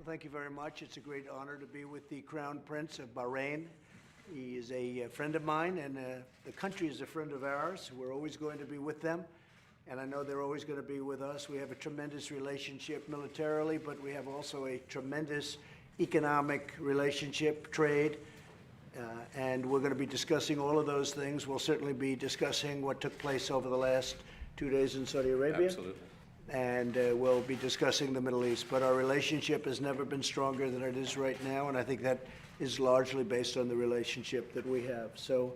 Well, thank you very much. It's a great honor to be with the Crown Prince of Bahrain. He is a friend of mine, and the country is a friend of ours. We're always going to be with them, and I know they're always going to be with us. We have a tremendous relationship militarily, but we have also a tremendous economic relationship, trade, and we're going to be discussing all of those things. We'll certainly be discussing what took place over the last 2 days in Saudi Arabia. Absolutely. And we'll be discussing the Middle East. But our relationship has never been stronger than it is right now, and I think that is largely based on the relationship that we have. So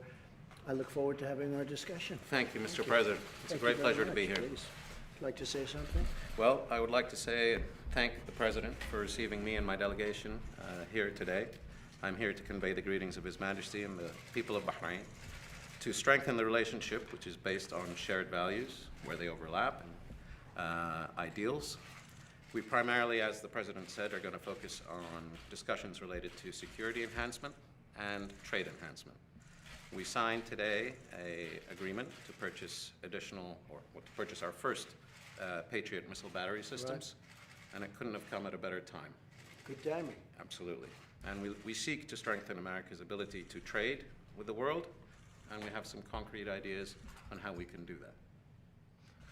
I look forward to having our discussion. Thank you, Mr. President. It's a great pleasure to be here. Please. Would you like to say something? Well, I would like to say thank the President for receiving me and my delegation here today. I'm here to convey the greetings of His Majesty and the people of Bahrain, to strengthen the relationship, which is based on shared values, where they overlap, and ideals. We primarily, as the President said, are going to focus on discussions related to security enhancement and trade enhancement. We signed today an agreement to purchase to purchase our first Patriot missile battery systems, and it couldn't have come at a better time. Good timing. Absolutely. And we seek to strengthen America's ability to trade with the world, and we have some concrete ideas on how we can do that.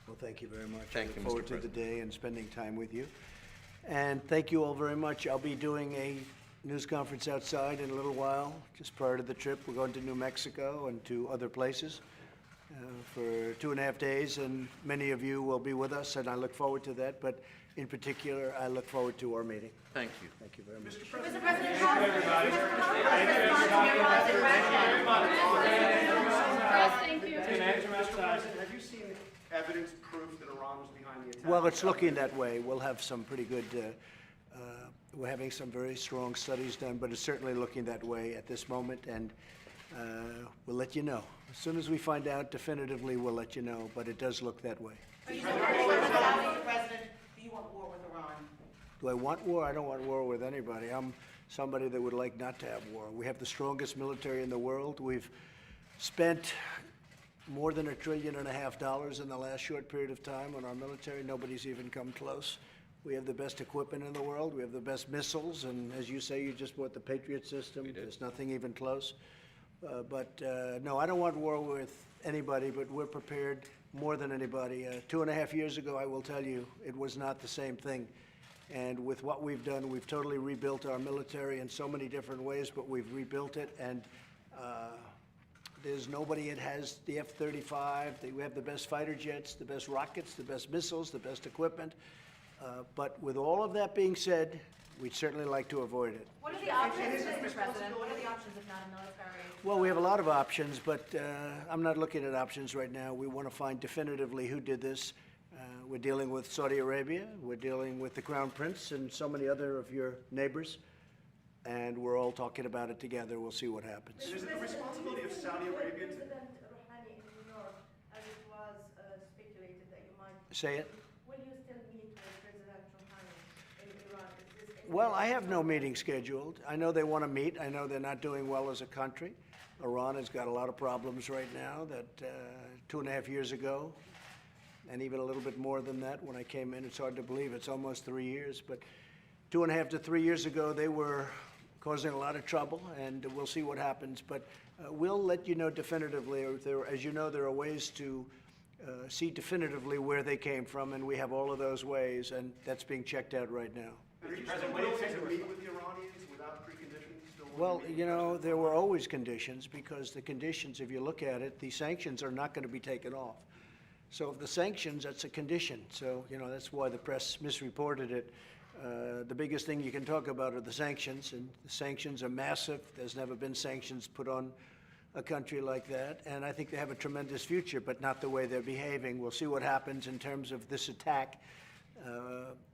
Well, thank you very much. Thank you, I look forward to the day and spending time with you. And thank you all very much. I'll be doing a news conference outside in a little while, just prior to the trip. We're going to New Mexico and to other places for 2.5 days, and many of you will be with us, and I look forward to that. But in particular, I look forward to our meeting. Thank you. Thank you very much. Mr. President, how is Thank you. Mr. President, have you seen evidence, proof that Iran was behind the attack? Well, it's looking that way. We'll have some pretty good, we're having some very strong studies done, but it's certainly looking that way at this moment, and we'll let you know. As soon as we find out definitively, we'll let you know, but it does look that way. Mr. President, do you want war with Iran? Do I want war? I don't want war with anybody. I'm somebody that would like not to have war. We have the strongest military in the world. We've spent more than $1.5 trillion in the last short period of time on our military. Nobody's even come close. We have the best equipment in the world. We have the best missiles, and as you say, you just bought the Patriot system. There's nothing even close. No, I don't want war with anybody, but we're prepared more than anybody. 2.5 years ago, I will tell you, it was not the same thing. And with what we've done, we've totally rebuilt our military in so many different ways, but we've rebuilt it, and there's nobody that has the F-35. We have the best fighter jets, the best rockets, the best missiles, the best equipment. But with all of that being said, we'd certainly like to avoid it. What are the options, Mr. President? What are the options if not a military? Well, we have a lot of options, but I'm not looking at options right now. We want to find definitively who did this. We're dealing with Saudi Arabia. We're dealing with the Crown Prince and so many other of your neighbors. And we're all talking about it together. We'll see what happens. Is it the responsibility of Saudi Arabia to... Say it. Will you still meet with President Rouhani in Iran? Well, I have no meeting scheduled. I know they want to meet. I know they're not doing well as a country. Iran has got a lot of problems right now that 2.5 years ago, and even a little bit more than that when I came in. It's hard to believe. It's almost 3 years. But 2.5 to 3 years ago, they were causing a lot of trouble, and we'll see what happens. But we'll let you know definitively. As you know, there are ways to see definitively where they came from, and we have all of those ways, and that's being checked out right now. Are you still willing to meet with the Iranians without preconditions? Well, you know, there were always conditions, because the conditions, if you look at it, the sanctions are not going to be taken off. So if the sanctions, that's a condition. So, you know, that's why the press misreported it. The biggest thing you can talk about are the sanctions, and the sanctions are massive. There's never been sanctions put on a country like that, and I think they have a tremendous future, but not the way they're behaving. We'll see what happens in terms of this attack.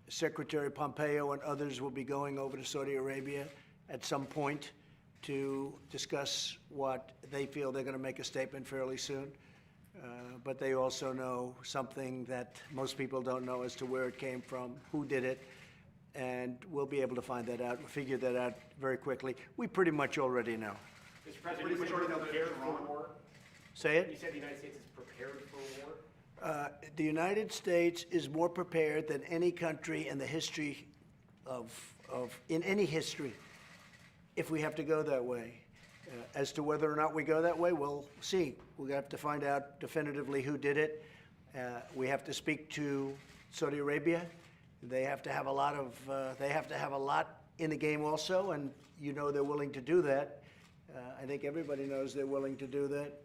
Secretary Pompeo and others will be going over to Saudi Arabia at some point to discuss what they feel. They're going to make a statement fairly soon, but they also know something that most people don't know as to where it came from, who did it, and we'll be able to find that out, figure that out very quickly. We pretty much already know. Mr. President, you said you're prepared for war? Say it? You said the United States is prepared for war? The United States is more prepared than any country in the history in any history, if we have to go that way. As to whether or not we go that way, we'll see. We'll have to find out definitively who did it. We have to speak to Saudi Arabia. They have to have a lot in the game also, and you know they're willing to do that. I think everybody knows they're willing to do that.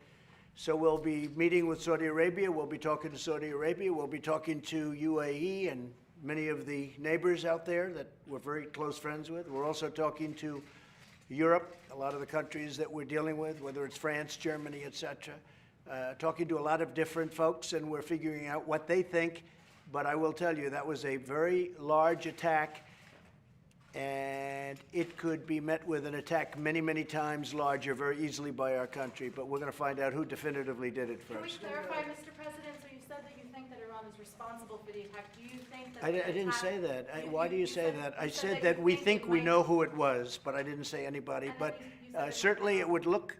So we'll be meeting with Saudi Arabia. We'll be talking to Saudi Arabia. We'll be talking to UAE and many of the neighbors out there that we're very close friends with. We're also talking to Europe, a lot of the countries that we're dealing with, whether it's France, Germany, et cetera. Talking to a lot of different folks, and we're figuring out what they think. But I will tell you, that was a very large attack, and it could be met with an attack many, many times larger very easily by our country. But we're going to find out who definitively did it Can we first. clarify, Mr. President? So you said that you think that Iran is responsible for the attack. Do you think that I the didn't attack- say that. Why do you say that? I you said you that we think it we might- know who it was, but I didn't say anybody. And then But you said it might certainly it not. would look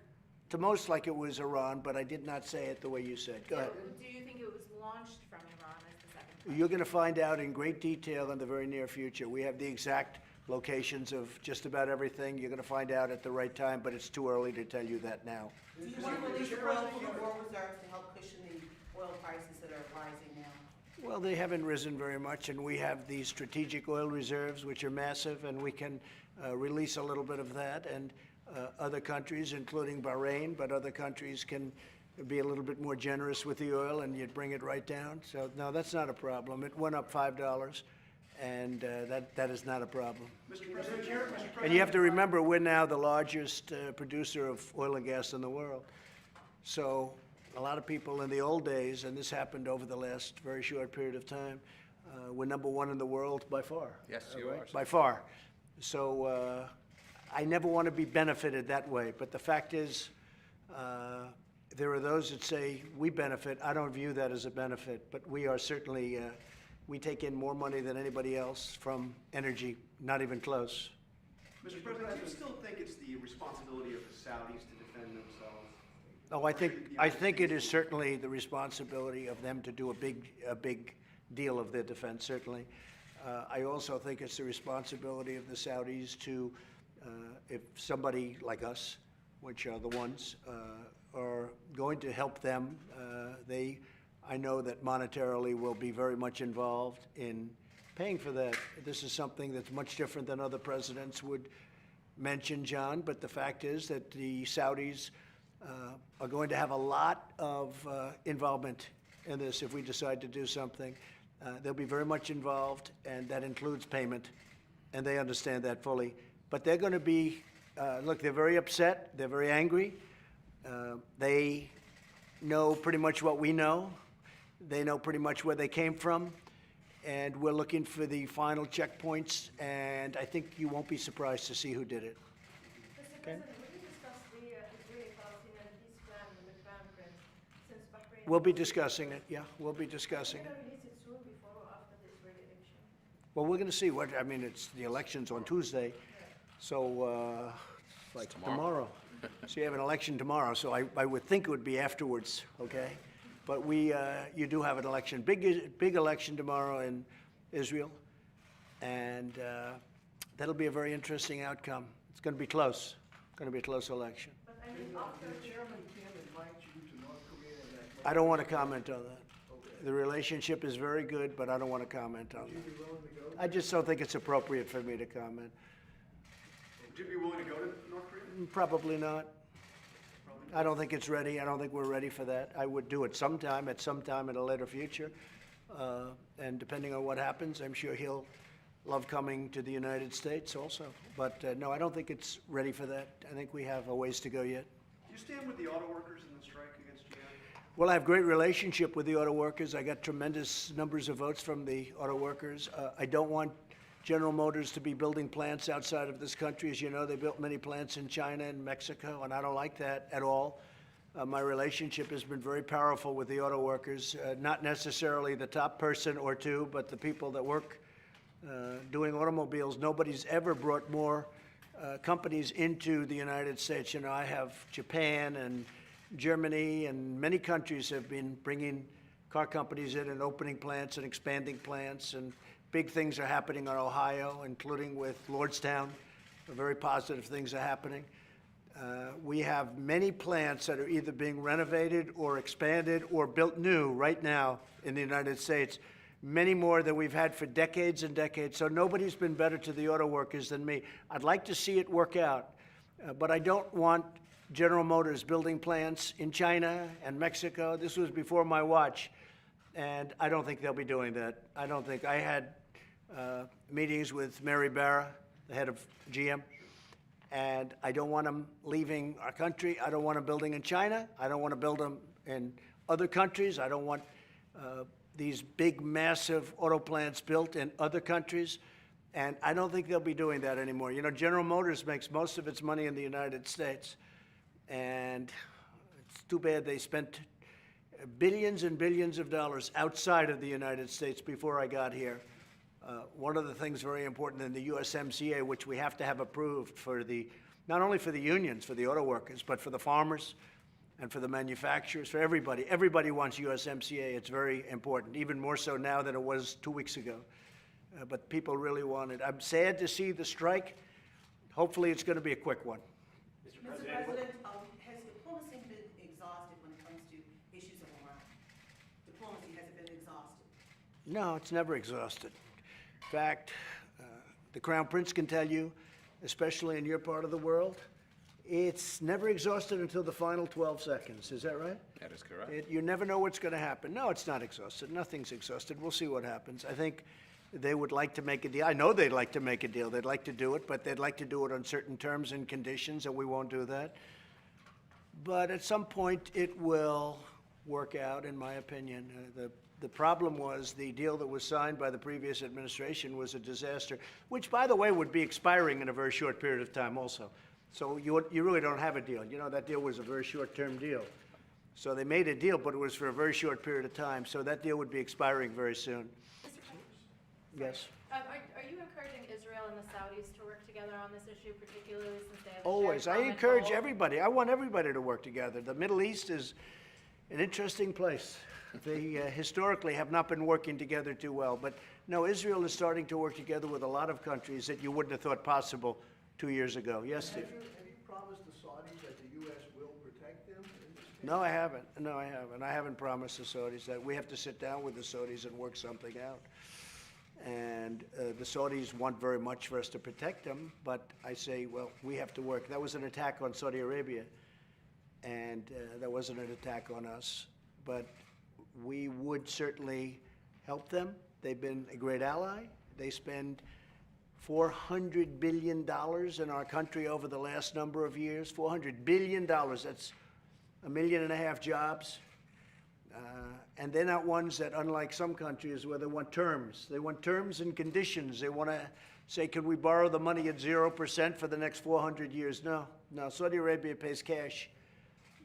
to most like it was Iran, but I did not say it the way you said. Go ahead. Do you think it was launched from Iran as the second question? You're going to find out in great detail in the very near future. We have the exact locations of just about everything. You're going to find out at the right time, but it's too early to tell you that now. Do you want to release oil from the war reserves to help cushion the oil prices that are rising now? Well, they haven't risen very much, and we have these strategic oil reserves, which are massive, and we can release a little bit of that. And other countries, including Bahrain, but other countries can be a little bit more generous with the oil, and you'd bring it right down. So, no, that's not a problem. It went up $5, and that is not a problem. Mr. President, And you have to remember, we're now the largest producer of oil and gas in the world. So a lot of people in the old days, and this happened over the last very short period of time, we're number one in the world by far. Yes, you are, sir. By far. So I never want to be benefited that way. But the fact is, there are those that say we benefit. I don't view that as a benefit, but we are certainly, we take in more money than anybody else from energy, not even close. Mr. President, do you still think it's the responsibility of the Saudis to defend themselves? Oh, I think it is certainly the responsibility of them to do a big deal of their defense, certainly. I also think it's the responsibility of the Saudis to, if somebody like us, which are the ones, are going to help them, I know that monetarily will be very much involved in paying for that. This is something that's much different than other presidents would mention, John, but the fact is that the Saudis are going to have a lot of involvement in this if we decide to do something. They'll be very much involved, and that includes payment, and they understand that fully. But they're going to be, look, they're very upset, they're very angry. They know pretty much what we know. They know pretty much where they came from, and we're looking for the final checkpoints, and I think you won't be surprised to see who did it. Mr. President, will you discuss the Israeli-Palestinian peace plan with the Crown Prince since Bahrain? We'll be discussing it, yeah, we'll be discussing We're it. going to release it soon before or after the Israeli election? Well, we're going to see what, I mean, it's, the election's on Tuesday, so, like tomorrow. So you have an election tomorrow, so I would think it would be afterwards, okay? But you do have an election, big election tomorrow in Israel, and that'll be a very interesting outcome. It's going to be close, going to be a close election. But I mean, after the Chairman can invite you to North Korea and I don't want to comment on that. The relationship is very good, but I don't want to comment on would you that. be willing to go? I just don't think it's appropriate for me to comment. Would you be willing to go to North Korea? Probably not. I don't think it's ready. I don't think we're ready for that. I would do it sometime, at some time in a later future. And depending on what happens, I'm sure he'll love coming to the United States also. But no, I don't think it's ready for that. I think we have a ways to go yet. Do you stand with the auto workers in the strike against GM? Well, I have great relationship with the auto workers. I got tremendous numbers of votes from the auto workers. I don't want General Motors to be building plants outside of this country. As you know, they built many plants in China and Mexico, and I don't like that at all. My relationship has been very powerful with the auto workers, not necessarily the top person or two, but the people that work doing automobiles. Nobody's ever brought more companies into the United States. You know, I have Japan and Germany and many countries have been bringing car companies in and opening plants and expanding plants and big things are happening in Ohio, including with Lordstown. Very positive things are happening. We have many plants that are either being renovated or expanded or built new right now in the United States, many more than we've had for decades and decades. So nobody's been better to the auto workers than me. I'd like to see it work out, but I don't want General Motors building plants in China and Mexico. This was before my watch, and I don't think they'll be doing that. I don't think. I had meetings with Mary Barra, the head of GM, and I don't want them leaving our country. I don't want them building in China. I don't want to build them in other countries. I don't want these big, massive auto plants built in other countries. And I don't think they'll be doing that anymore. You know, General Motors makes most of its money in the United States. And it's too bad they spent billions and billions of dollars outside of the United States before I got here. One of the things very important in the USMCA, which we have to have approved for the, not only for the unions, for the auto workers, but for the farmers and for the manufacturers, for everybody. Everybody wants USMCA. It's very important, even more so now than it was 2 weeks ago. But people really want it. I'm sad to see the strike. Hopefully it's going to be a quick one. Mr. President, has diplomacy been exhausted when it comes to issues of Iran? Diplomacy, has it been exhausted? No, it's never exhausted. In fact, the Crown Prince can tell you, especially in your part of the world, it's never exhausted until the final 12 seconds. Is that right? That is correct. You never know what's going to happen. No, it's not exhausted. Nothing's exhausted. We'll see what happens. I think they would like to make a deal. I know they'd like to make a deal. They'd like to do it, but they'd like to do it on certain terms and conditions, and we won't do that. But at some point, it will work out, in my opinion. The problem was the deal that was signed by the previous administration was a disaster, which, by the way, would be expiring in a very short period of time also. So you really don't have a deal. You know, that deal was a very short-term deal. So they made a deal, but it was for a very short period of time. So that deal would be expiring very soon. Yes. Are you encouraging Israel and the Saudis to work together on this issue, particularly since they have a Always. shared I common encourage goal? everybody. I want everybody to work together. The Middle East is an interesting place. They historically have not been working together too well. But no, Israel is starting to work together with a lot of countries that you wouldn't have thought possible 2 years ago. Yes, Steve? Have you promised the Saudis that the U.S. will protect them in this case? No, I haven't. No, I haven't. I haven't promised the Saudis that. We have to sit down with the Saudis and work something out. And the Saudis want very much for us to protect them, but I say, well, we have to work. That was an attack on Saudi Arabia, and that wasn't an attack on us. But we would certainly help them. They've been a great ally. They spend $400 billion in our country over the last number of years. $400 billion. That's 1.5 million jobs. And they're not ones that, unlike some countries, where they want terms. They want terms and conditions. They want to say, can we borrow the money at 0% for the next 400 years? No. No, Saudi Arabia pays cash.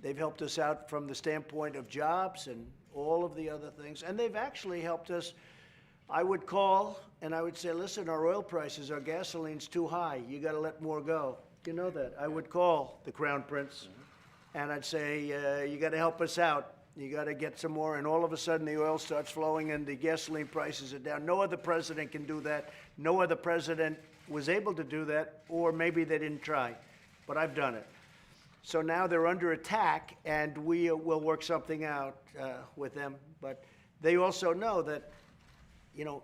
They've helped us out from the standpoint of jobs and all of the other things. And they've actually helped us. I would call and I would say, listen, our oil prices, our gasoline's too high. You got to let more go. You know that. I would call the Crown Prince and I'd say, you got to help us out. You got to get some more, and all of a sudden the oil starts flowing and the gasoline prices are down. No other president can do that. No other president was able to do that, or maybe they didn't try, but I've done it. So now they're under attack, and we will work something out with them. But they also know that, you know,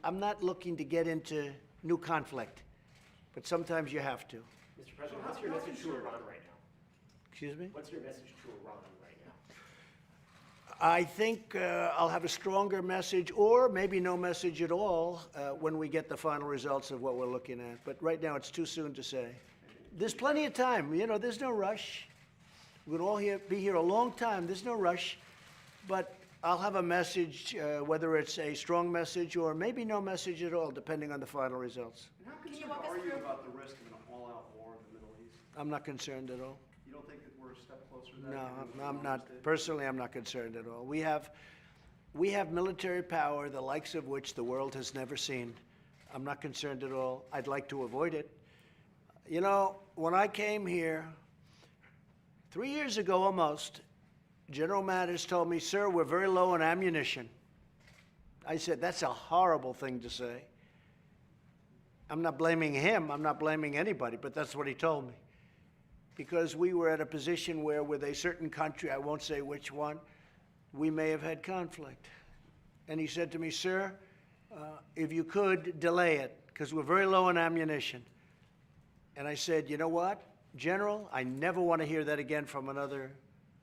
I'm not looking to get into new conflict, but sometimes you have to. Mr. President, what's your message to Iran right now? Excuse me? What's your message to Iran right now? I think I'll have a stronger message, or maybe no message at all, when we get the final results of what we're looking at. But right now, it's too soon to say. There's plenty of time. You know, there's no rush. We're all be here a long time. There's no rush. But I'll have a message, whether it's a strong message or maybe no message at all, depending on the final results. And how Can you concerned walk us are you through- about the risk of an all-out war in the Middle East? I'm not concerned at all. You don't think that we're a step closer to that? No, given what I'm Iran not. did? Personally, I'm not concerned at all. We have military power, the likes of which the world has never seen. I'm not concerned at all. I'd like to avoid it. You know, when I came here 3 years ago almost, General Mattis told me, sir, we're very low on ammunition. I said, that's a horrible thing to say. I'm not blaming him, I'm not blaming anybody, but that's what he told me. Because we were at a position where with a certain country, I won't say which one, we may have had conflict. And he said to me, sir, if you could, delay it, because we're very low on ammunition. And I said, you know what, General, I never want to hear that again from another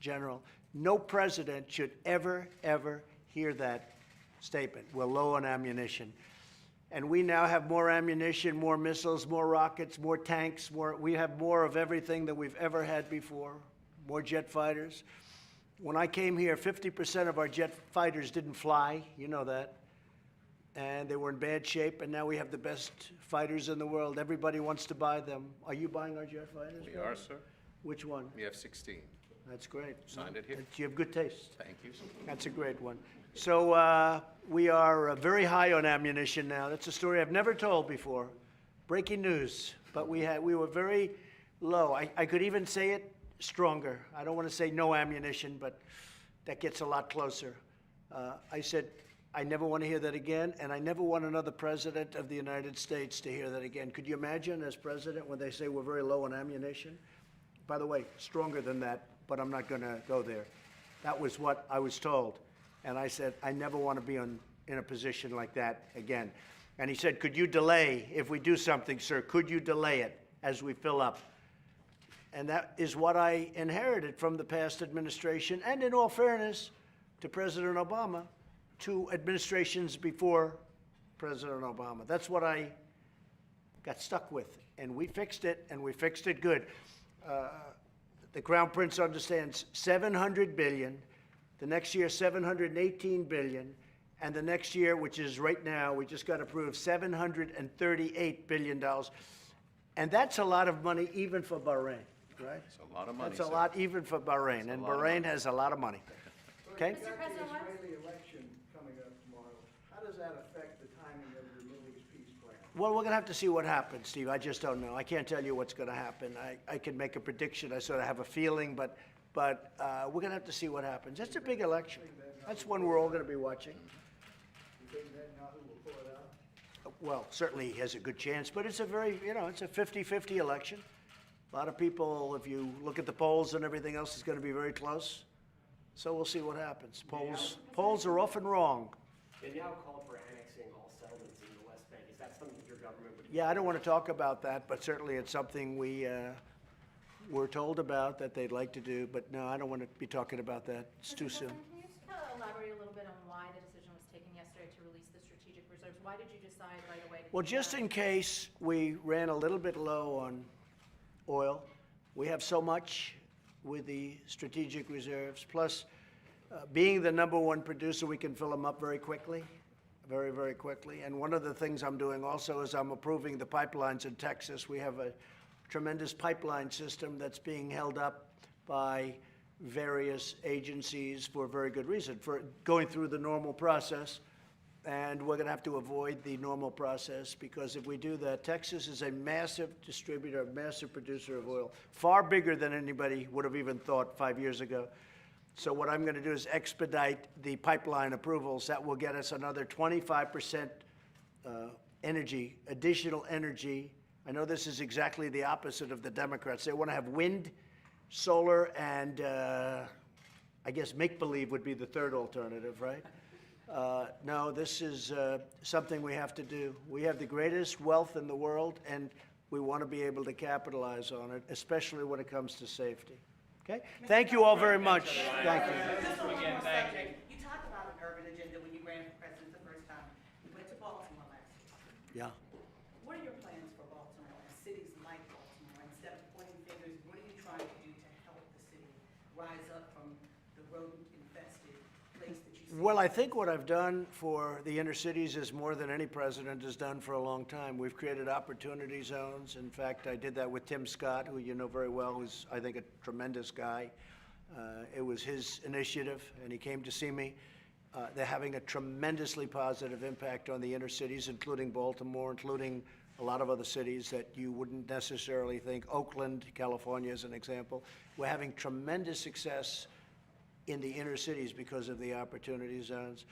general. No president should ever, ever hear that statement. We're low on ammunition. And we now have more ammunition, more missiles, more rockets, more tanks, we have more of everything than we've ever had before, more jet fighters. When I came here, 50% of our jet fighters didn't fly, you know that, and they were in bad shape, and now we have the best fighters in the world. Everybody wants to buy them. Are you buying our jet fighters? We are, sir. Which one? We have 16. That's great. Signed it here. You have good taste. Thank you. That's a great one. So we are very high on ammunition now. That's a story I've never told before. Breaking news. But we were very low. I could even say it stronger. I don't want to say no ammunition, but that gets a lot closer. I said, I never want to hear that again, and I never want another president of the United States to hear that again. Could you imagine as president when they say we're very low on ammunition? By the way, stronger than that, but I'm not going to go there. That was what I was told. And I said, I never want to be in a position like that again. And he said, could you delay, if we do something, sir, could you delay it as we fill up? And that is what I inherited from the past administration, and in all fairness to President Obama, to administrations before President Obama. That's what I got stuck with. And we fixed it, and we fixed it good. The Crown Prince understands $700 billion. The next year, $718 billion. And the next year, which is right now, we just got approved, $738 billion. And that's a lot of money even for Bahrain, right? It's a lot of money, That's a sir. lot even for Bahrain. And lot of Bahrain money. has a lot of money. Okay? Mr. President, The what? Israeli election coming up tomorrow, how does that affect the timing of your Middle East peace plan? Well, we're going to have to see what happens, Steve. I just don't know. I can't tell you what's going to happen. I can make a prediction. I sort of have a feeling, but we're going to have to see what happens. It's a big election. That's one we're all going to be watching. You think Netanyahu will pull it out? Well, certainly he has a good chance, but it's a very, it's a 50-50 election. A lot of people, if you look at the polls and everything else, it's going to be very close. So we'll see what happens. Polls are often wrong. Netanyahu called for annexing all settlements in the West Bank. Is that something that your government would? Yeah, I don't want to talk about that, but certainly it's something we were told about that they'd like to do. But no, I don't want to be talking about that. It's too soon. Can you just kind of elaborate a little bit on why the decision was taken yesterday to release the strategic reserves? Why did you decide right away to Well, do just that? in case we ran a little bit low on oil, we have so much with the strategic reserves. Plus, being the #1 producer, we can fill them up very quickly, very, very quickly. And one of the things I'm doing also is I'm approving the pipelines in Texas. We have a tremendous pipeline system that's being held up by various agencies for very good reason, for going through the normal process. And we're going to have to avoid the normal process, because if we do that, Texas is a massive distributor, a massive producer of oil, far bigger than anybody would have even thought 5 years ago. So what I'm going to do is expedite the pipeline approvals. That will get us another 25% energy, additional energy. I know this is exactly the opposite of the Democrats. They want to have wind, solar, and I guess make-believe would be the third alternative, right? No, this is something we have to do. We have the greatest wealth in the world, and we want to be able to capitalize on it, especially when it comes to safety. Okay? Thank you all very much. Thank you. Just on one more subject, you talked about an urban agenda when you ran for president the first time. You went to Baltimore last year. Yeah. What are your plans for Baltimore and cities like Baltimore? Instead of pointing fingers, what are you trying to do to help the city rise up from the rodent-infested place that you see? Well, I think what I've done for the inner cities is more than any president has done for a long time. We've created opportunity zones. In fact, I did that with Tim Scott, who you know very well, who's, I think, a tremendous guy. It was his initiative, and he came to see me. They're having a tremendously positive impact on the inner cities, including Baltimore, including a lot of other cities that you wouldn't necessarily think. Oakland, California, is an example. We're having tremendous success in the inner cities because of the opportunity zones.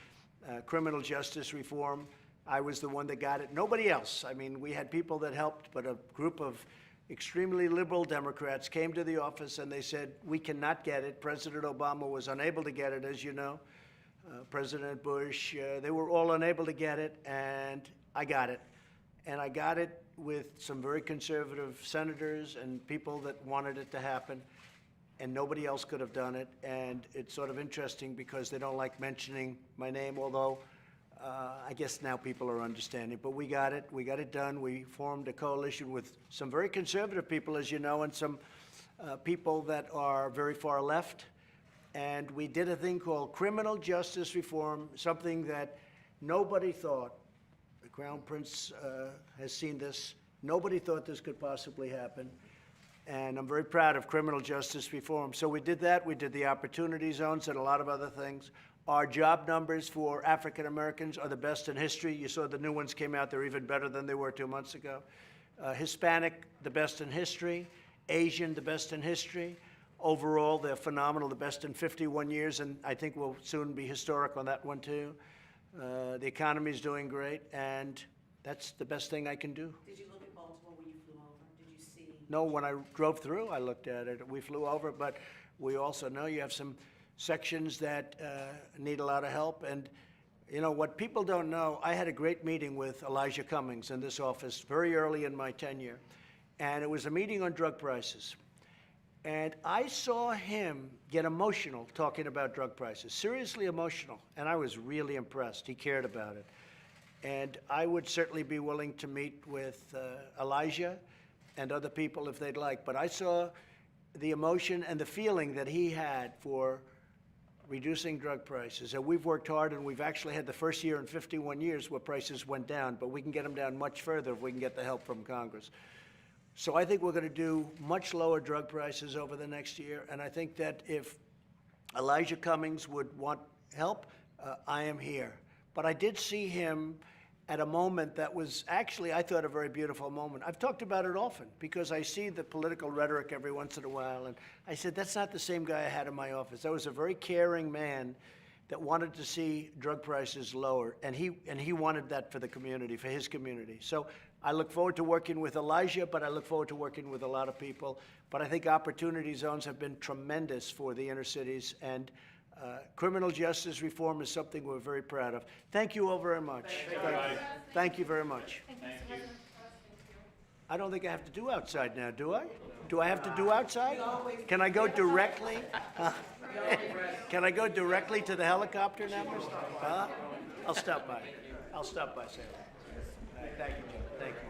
Criminal justice reform, I was the one that got it. Nobody else. I mean, we had people that helped, but a group of extremely liberal Democrats came to the office and they said, we cannot get it. President Obama was unable to get it, as you know. President Bush, they were all unable to get it, and I got it. And I got it with some very conservative senators and people that wanted it to happen, and nobody else could have done it. And it's sort of interesting because they don't like mentioning my name, although I guess now people are understanding. But we got it done. We formed a coalition with some very conservative people, as you know, and some people that are very far left. And we did a thing called criminal justice reform, something that nobody thought. The Crown Prince has seen this. Nobody thought this could possibly happen. And I'm very proud of criminal justice reform. So we did that. We did the opportunity zones and a lot of other things. Our job numbers for African Americans are the best in history. You saw the new ones came out. They're even better than they were 2 months ago. Hispanic, the best in history. Asian, the best in history. Overall, they're phenomenal, the best in 51 years, and I think we'll soon be historic on that one, too. The economy is doing great, and that's the best thing I can do. Did you look at Baltimore when you flew over? Did you see? No, when I drove through, I looked at it. We flew over, but we also know you have some sections that need a lot of help. And, you know, what people don't know, I had a great meeting with Elijah Cummings in this office very early in my tenure, and it was a meeting on drug prices. And I saw him get emotional talking about drug prices, seriously emotional, and I was really impressed. He cared about it. And I would certainly be willing to meet with Elijah and other people if they'd like. But I saw the emotion and the feeling that he had for reducing drug prices. And we've worked hard, and we've actually had the first year in 51 years where prices went down, but we can get them down much further if we can get the help from Congress. So I think we're going to do much lower drug prices over the next year, and I think that if Elijah Cummings would want help, I am here. But I did see him at a moment that was actually, I thought, a very beautiful moment. I've talked about it often because I see the political rhetoric every once in a while, and I said, that's not the same guy I had in my office. That was a very caring man that wanted to see drug prices lower, and he wanted that for the community, for his community. So I look forward to working with Elijah, but I look forward to working with a lot of people. But I think opportunity zones have been tremendous for the inner cities, and criminal justice reform is something we're very proud of. Thank you all very much. Thank you very much. I don't think I have to do outside now, do I? Do I have to do outside? Can I go directly? Can I go directly to the helicopter now? I'll stop by. I'll stop by, Sam. Thank you, Jim. Thank you.